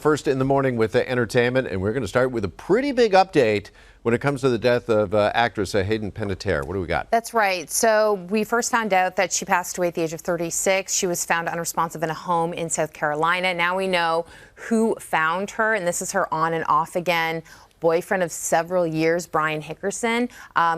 first in the morning with entertainment, and we're going to start with a pretty big update when it comes to the death of actress Hayden Panettiere. What do we got? That's right. So we first found out that she passed away at the age of 36. She was found unresponsive in a home in South Carolina. Now we know who found her, and this is her on and off again boyfriend of several years, Brian Hickerson.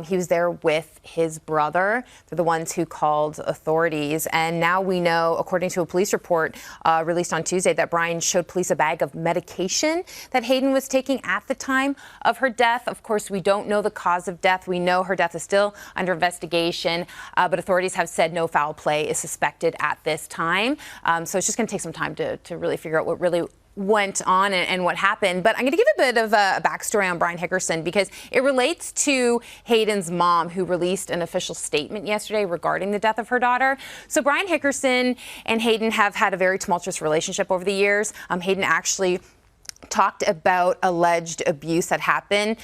He was there with his brother. They're the ones who called authorities. And now we know, according to a police report released on Tuesday, that Brian showed police a bag of medication that Hayden was taking at the time of her death. Of course, we don't know the cause of death. We know her death is still under investigation, but authorities have said no foul play is suspected at this time. So it's just going to take some time to really figure out what really went on and what happened. But I'm going to give a bit of a backstory on Brian Hickerson because it relates to Hayden's mom, who released an official statement yesterday regarding the death of her daughter. So Brian Hickerson and Hayden have had a very tumultuous relationship over the years. Hayden actually talked about alleged abuse that happened,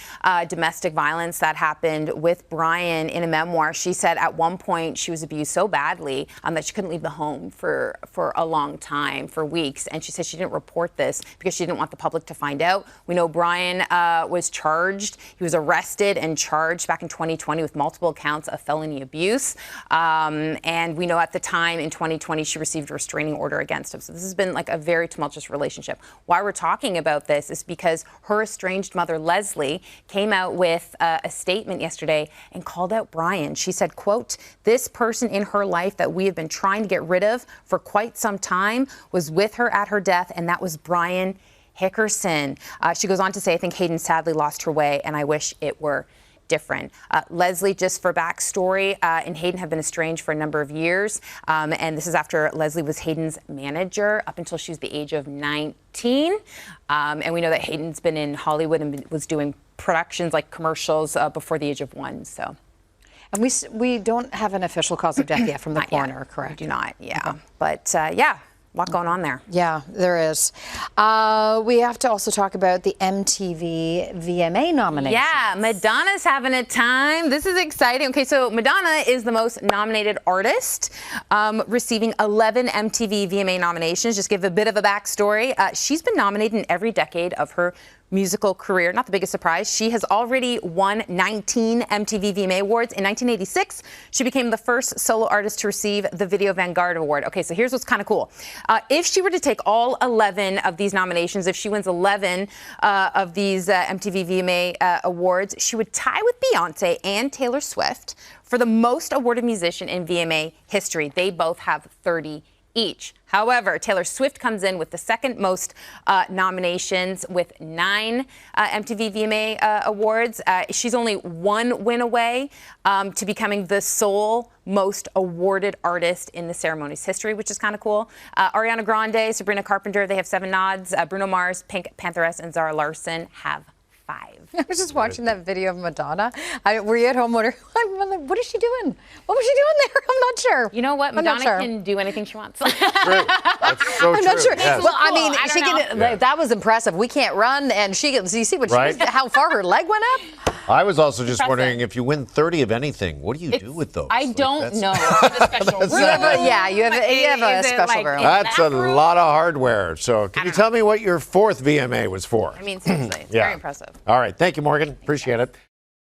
domestic violence that happened with Brian in a memoir. She said at one point she was abused so badly that she couldn't leave the home for a long time, for weeks. And she said she didn't report this because she didn't want the public to find out. We know Brian was charged. He was arrested and charged back in 2020 with multiple counts of felony abuse. And we know at the time in 2020 she received a restraining order against him. So this has been like a very tumultuous relationship. Why we're talking about this is because her estranged mother, Leslie, came out with a statement yesterday and called out Brian. She said, quote, "This person in her life that we have been trying to get rid of for quite some time was with her at her death, and that was Brian Hickerson." She goes on to say, "I think Hayden sadly lost her way, and I wish it were different." Leslie, just for backstory, and Hayden have been estranged for a number of years. And this is after Leslie was Hayden's manager up until she was the age of 19. And we know that Hayden's been in Hollywood and was doing productions like commercials before the age of 1. So. And we don't have an official cause of death yet from the coroner, correct? We do not, yeah. Okay. But yeah. A lot going on there. Yeah, there is. We have to also talk about the MTV VMA nominations. Yeah, Madonna's having a time. This is exciting. Okay, so Madonna is the most nominated artist, receiving 11 MTV VMA nominations. Just give a bit of a backstory. She's been nominated in every decade of her musical career. Not the biggest surprise. She has already won 19 MTV VMA Awards. In 1986, she became the first solo artist to receive the Video Vanguard Award. Okay, so here's what's kind of cool. If she were to take all 11 of these nominations, if she wins 11 of these MTV VMA Awards, she would tie with Beyonce and Taylor Swift for the most awarded musician in VMA history. They both have 30 each. However, Taylor Swift comes in with the second most nominations with 9 MTV VMA Awards. She's only 1 win away to becoming the sole most awarded artist in the ceremony's history, which is kind of cool. Ariana Grande, Sabrina Carpenter, they have 7 nods. Bruno Mars, Pink Pantheress, and Zara Larsson have 5. I was just watching that video of Madonna. Were you at home wondering, what is she doing? What was she doing there? I'm not sure. You know what? Madonna can do anything she wants. True. That's so I'm not sure. Yes. Well, I mean, she can, that was impressive. We can't run, and she can. You see what right? she was, how far her leg went up? I was also just wondering, if you win 30 of anything, what do you do with those? I don't know. A special room. Yeah, you have a special room. That's a lot of hardware. So can you tell me what your 4th VMA was for? I mean, seriously, it's yeah. very impressive. All right. Thank you, Morgan. Appreciate it.